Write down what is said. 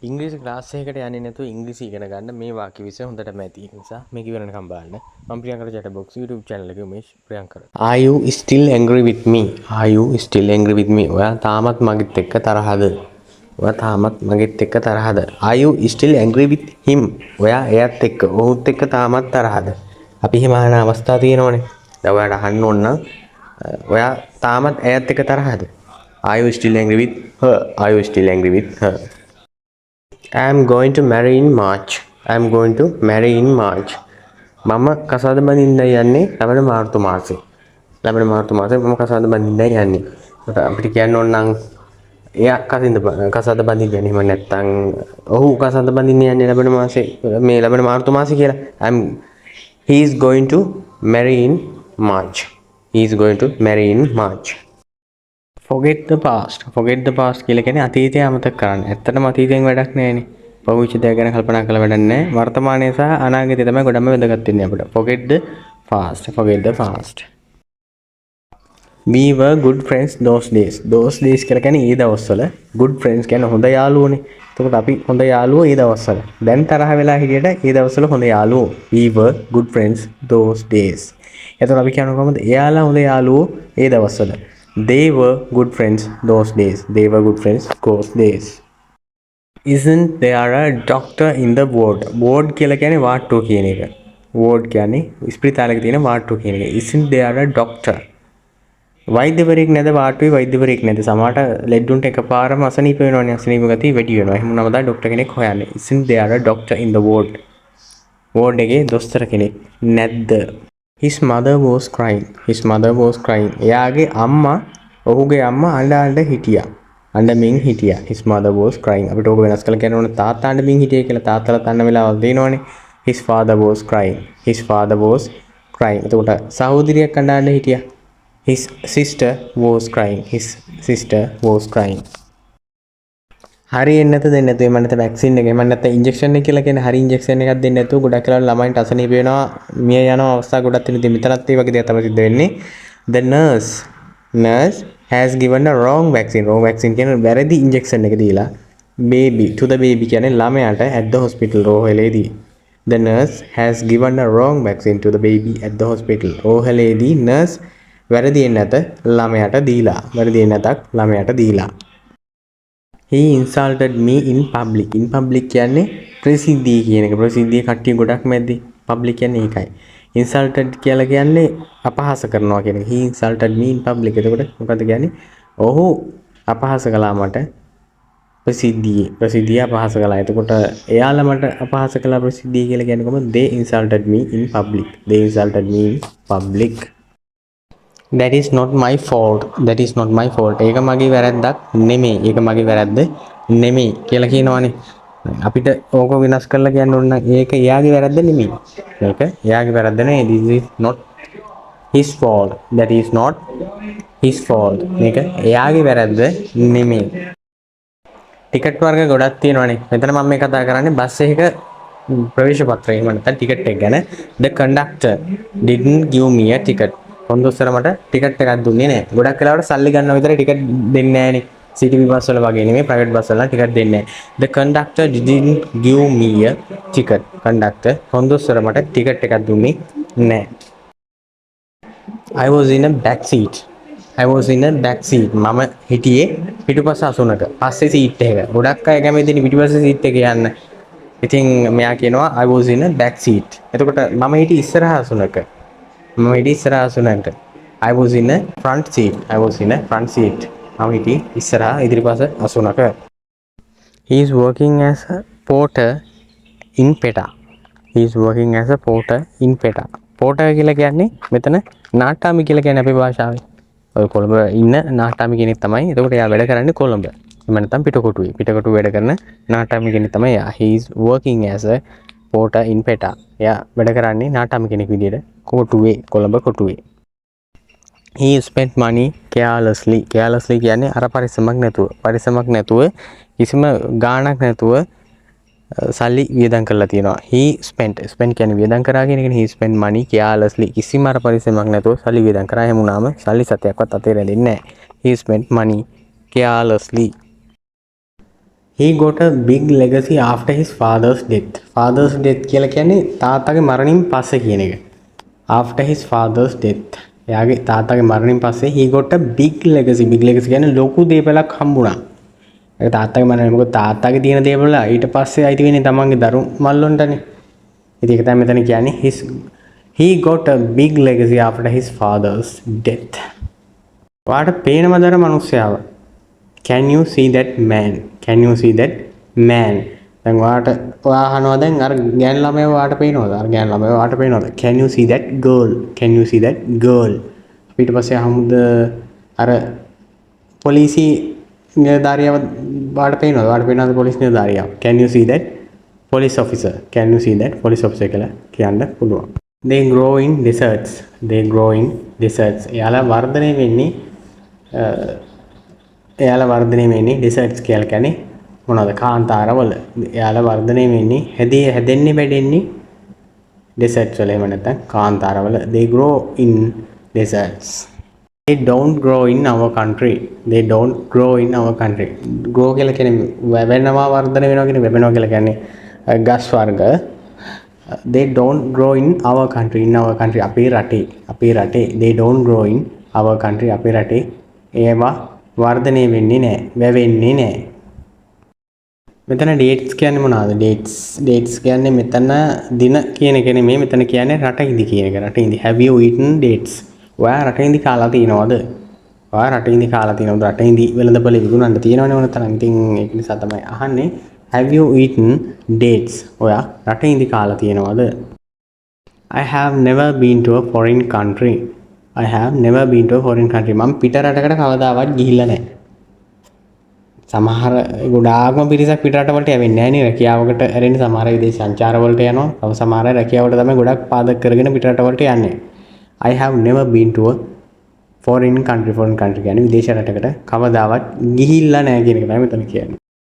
ඉංග්‍රීසි ක්ලාස් එකකට යන්නේ නැතුව ඉංග්‍රීසි ඉගෙන ගන්න මේ වාක්‍ය විෂය හොඳටම ඇති. ඒ නිසා මේක ඉවරනකම් බලන්න. මම Priyankara chat box YouTube channel එකේ උමේෂ් Priyankara. Are you still angry with me? Are you still angry with me? ඔයා තාමත් මගෙත් එක්ක තරහද? ඔයා තාමත් මගෙත් එක්ක තරහද? Are you still angry with him? ඔයා එයාත් එක්ක ඔහුත් එක්ක තාමත් තරහද? අපි එහෙම අහන අවස්ථා තියෙනවනේ. දැන් ඔයාට අහන්න ඕන නම් ඔයා තාමත් එයාත් එක්ක තරහද? Are you still angry with her? Are you still angry with her? I am going to marry in March. I am going to marry in March. මම කසාද බඳින්නයි යන්නේ ලබන මාර්තු මාසේ. ලබන මාර්තු මාසේ මම කසාද බඳින්නයි යන්නේ. ඒකට අපිට කියන්න ඕන නම් එයා කසාද බඳින්න යන්නේ. එහෙම නැත්නම් ඔහු කසාද බඳින්න යන්නේ ලබන මාසේ මේ ලබන මාර්තු මාසේ කියලා. He is going to marry in March. He is going to marry in March. Forget the past. Forget the past කියලා කියන්නේ අතීතය අමතක කරන්න. ඇත්තටම අතීතයෙන් වැඩක් නැහැනේ. පෞවිච්ච දෙයක් ගැන කල්පනා කරලා වැඩක් නැහැ. වර්තමානයේ සහ අනාගතය තමයි ගොඩම වැදගත් වෙන්නේ අපිට. Forget the past. Forget the past. We were good friends those days. Those days කියලා කියන්නේ ඒ දවස්වල good friends කියන්නේ හොඳ යාළුවෝනේ. එතකොට අපි හොඳ යාළුවෝ ඒ දවස්වල. දැන් තරහ වෙලා හිටියට ඒ දවස්වල හොඳ යාළුවෝ. We were good friends those days. එතකොට අපි කියනවා කොහොමද? එයාලා හොඳ යාළුවෝ ඒ දවස්වල. They were good friends those days. They were good friends those days. Isn't there a doctor in the ward? Ward කියලා කියන්නේ වාට්ටුව කියන එක. Ward කියන්නේ ස්පිරිතාලයක තියෙන වාට්ටුව කියන එක. Isn't there a doctor? වෛද්‍යවරයෙක් නැද වාට්ටුවේ වෛද්‍යවරයෙක් නැද? සමහරට ලෙඩුන්ට එකපාරම අසනීප වෙනවනේ. අසනීප ගතිය වැඩි වෙනවා. එහෙම වුණාම තමයි ડોක්ටර් කෙනෙක් හොයන්නේ. Isn't there a doctor in the ward? ward එකේ දොස්තර කෙනෙක් නැද්ද? His mother was crying. His mother was crying. එයාගේ අම්මා ඔහුගේ අම්මා අඬ හිටියා. අඬමින් හිටියා. His mother was crying. අපිට ඕක වෙනස් කරලා කියන්න ඕනේ තාත්තා අඬමින් හිටියේ කියලා. තාත්තලා අඬන වෙලාවල් තියෙනවනේ. His father was crying. His father was crying. එතකොට සහෝදරියක් අඬ හිටියා. His sister was crying. His sister was crying. හරියන්නේ නැත දෙන්නේ නැතු එහෙම නැත්නම් වැක්සින් එක එහෙම නැත්නම් ඉන්ජෙක්ෂන් එක කියලා කියන්නේ හරි ඉන්ජෙක්ෂන් එකක් දෙන්නේ නැතුව ගොඩක් වෙලාවට ළමයින්ට අසනීප වෙනවා මිය යනවා අවස්ථා ගොඩක් තියෙන ඉතින් මෙතනත් ඒ වගේ දේවල් තමයි සිද්ධ වෙන්නේ. The nurse has given a wrong vaccine කියන්නේ වැරදි ඉන්ජෙක්ෂන් එක දීලා baby to the baby කියන්නේ ළමයාට at the hospital රෝහලේදී. The nurse has given a wrong vaccine to the baby at the hospital. රෝහලේදී nurse වැරදි නැත ළමයාට දීලා. වැරදි නැතක් ළමයාට දීලා. He insulted me in public. In public කියන්නේ ප්‍රසිද්ධිය කියන එක. ප්‍රසිද්ධිය කට්ටිය ගොඩක් මැද්දේ. public කියන්නේ ඒකයි. insulted කියලා කියන්නේ අපහාස කරනවා කියන එක. He insulted me in public. එතකොට මොකද කියන්නේ? ඔහු අපහාස කළා මට ප්‍රසිද්ධිය අපහාස කළා. එතකොට එයාලා මට අපහාස කළා ප්‍රසිද්ධිය කියලා කියන්නේ කොහොමද? They insulted me in public. They insulted me in public. That is not my fault. That is not my fault. ඒක මගේ වැරද්දක් නෙමෙයි. ඒක මගේ වැරද්ද නෙමෙයි කියලා කියනවනේ. අපිට ඕක විනාශ කරලා කියන්න ඕන නම් ඒක එයාගේ වැරද්ද නෙමෙයි. මේක එයාගේ වැරද්ද නෙමෙයි. This is not his fault. That is not his fault. මේක එයාගේ වැරද්ද නෙමෙයි. ටිකට් වර්ග ගොඩක් තියෙනවනේ. මෙතන මම මේ කතා කරන්නේ බස් එකක ප්‍රවේශ පත්‍රය. එහෙම නැත්නම් ටිකට් එක ගැන. The conductor didn't give me a ticket. කොන්දොස්තර මට ටිකට් එකක් දුන්නේ නැහැ. ගොඩක් වෙලාවට සල්ලි ගන්නවා විතරයි ටිකට් දෙන්නේ නැහනේ. සිටි බස් වල වගේ නෙමෙයි ප්‍රයිවට් බස් වල ටිකට් දෙන්නේ නැහැ. The conductor didn't give me a ticket. conductor කොන්දොස්තර මට ටිකට් එකක් දුන්නේ නැහැ. I was in a back seat. I was in a back seat. මම හිටියේ පිටුපස අසුනක. පස්සේ සීට් එක. ගොඩක් අය කැමතිනේ පිටුපස්සේ සීට් එක යන්න. ඉතින් මෙයා කියනවා I was in a back seat. එතකොට මම හිටියේ ඉස්සරහ අසුනක. මම හිටියේ ඉස්සරහ අසුනක. I was in a front seat. I was in a front seat. මම හිටියේ ඉස්සරහ ඉදිරිපස අසුනක. He is working as a porter in PETA. He is working as a porter in PETA. porter කියලා කියන්නේ මෙතන නාට්‍යාමි කියලා කියන්නේ අපේ භාෂාවේ. ඔය කොළඹ ඉන්න නාට්‍යාමි කෙනෙක් තමයි. එතකොට එයා වැඩ කරන්නේ කොළඹ. එහෙම නැත්නම් පිටකොටුවේ. පිටකොටුව වැඩ කරන නාට්‍යාමි කෙනෙක් තමයි එයා. He is working as a porter in PETA. එයා වැඩ කරන්නේ නාට්‍යාමි කෙනෙක් විදියට කොටුවේ Colombo කොටුවේ. He spent money carelessly. carelessly කියන්නේ අර පරිස්සමක් නැතුව කිසිම ගාණක් නැතුව සල්ලි වියදම් කරලා තියෙනවා. He spent කියන්නේ වියදම් කරා කියන එකනේ. He spent money carelessly. කිසිම අර පරිස්සමක් නැතුව සල්ලි වියදම් කරා. එහෙම වුණාම සල්ලි සතයක්වත් අතේ රැඳෙන්නේ නැහැ. He spent money carelessly. He got a big legacy after his father's death. Father's death කියලා කියන්නේ තාත්තගේ මරණින් පස්සේ කියන එක. After his father's death. එයාගේ තාත්තගේ මරණින් පස්සේ he got a big legacy. Big legacy කියන්නේ ලොකු දේපලක් හම්බුණා. ඒක තාත්තගේ මරණය. මොකද තාත්තගේ තියෙන දේපල ඊට පස්සේ අයිති වෙන්නේ තමන්ගේ දරු මල්ලොන්ටනේ. ඉතින් ඒක තමයි මෙතන කියන්නේ he got a big legacy after his father's death. ඔයාට පේනවද අර මිනිස්සයාව? Can you see that man? Can you see that man? දැන් ඔයා අහනවා දැන් අර ගෑනු ළමයා ඔයාට පේනවද? අර ගෑනු ළමයා ඔයාට පේනවද? Can you see that girl? Can you see that girl? ඊට පස්සේ අහමුද අර පොලිසි නිලධාරියව ඔයාට පේනවද? ඔයාට පේනවද police නිලධාරියව? Can you see that police officer? Can you see that police officer කියලා කියන්න පුළුවන්. They grow in deserts. They grow in deserts. එයාලා වර්ධනය වෙන්නේ ඩෙසර්ට්ස් කියලා කියන්නේ මොනවද? කාන්තාරවල. එයාලා වර්ධනය වෙන්නේ හැදෙන්නේ වැඩෙන්නේ ඩෙසර්ට්ස් වල. එහෙම නැත්නම් කාන්තාරවල. They grow in deserts. They don't grow in our country. They don't grow in our country. grow කියලා කියන්නේ වැවෙනවා, වර්ධනය වෙනවා කියන්නේ වැවෙනවා කියලා කියන්නේ ගස් වර්ග. They don't grow in our country. In our country අපේ රටේ. They don't grow in our country අපේ රටේ. ඒවා වර්ධනය වෙන්නේ නැහැ, වැවෙන්නේ නැහැ. මෙතන dates කියන්නේ මොනවාද? dates කියන්නේ මෙතන දින කියන එක නෙමෙයි. මෙතන කියන්නේ රටින්දි කියන එක. රටින්දි. Have you eaten dates? ඔයා රටින්දි කාලා තියෙනවද? රටින්දි වෙළඳපොලේ විකුණන්න තියෙනවනේ මොන තරම්. ඉතින් ඒක නිසා තමයි අහන්නේ. Have you eaten dates? ඔයා රටින්දි කාලා තියෙනවද? I have never been to a foreign country. I have never been to a foreign country. මම පිට රටකට කවදාවත් ගිහිල්ලා නැහැ. සමහර ගොඩාක්ම පිරිසක් පිට රටවලට යවෙන්නේ නැහැ නේ. රැකියාවකට ඇරෙන්නේ සමහර විදේශ සංචාර වලට යනවා. තව සමහර අය රැකියාවට තමයි ගොඩක් පාදක කරගෙන පිට රටවලට යන්නේ. I have never been to a foreign country. Foreign country කියන්නේ විදේශ රටකට කවදාවත් ගිහිල්ලා නැහැ කියන එක තමයි මෙතන කියන්නේ.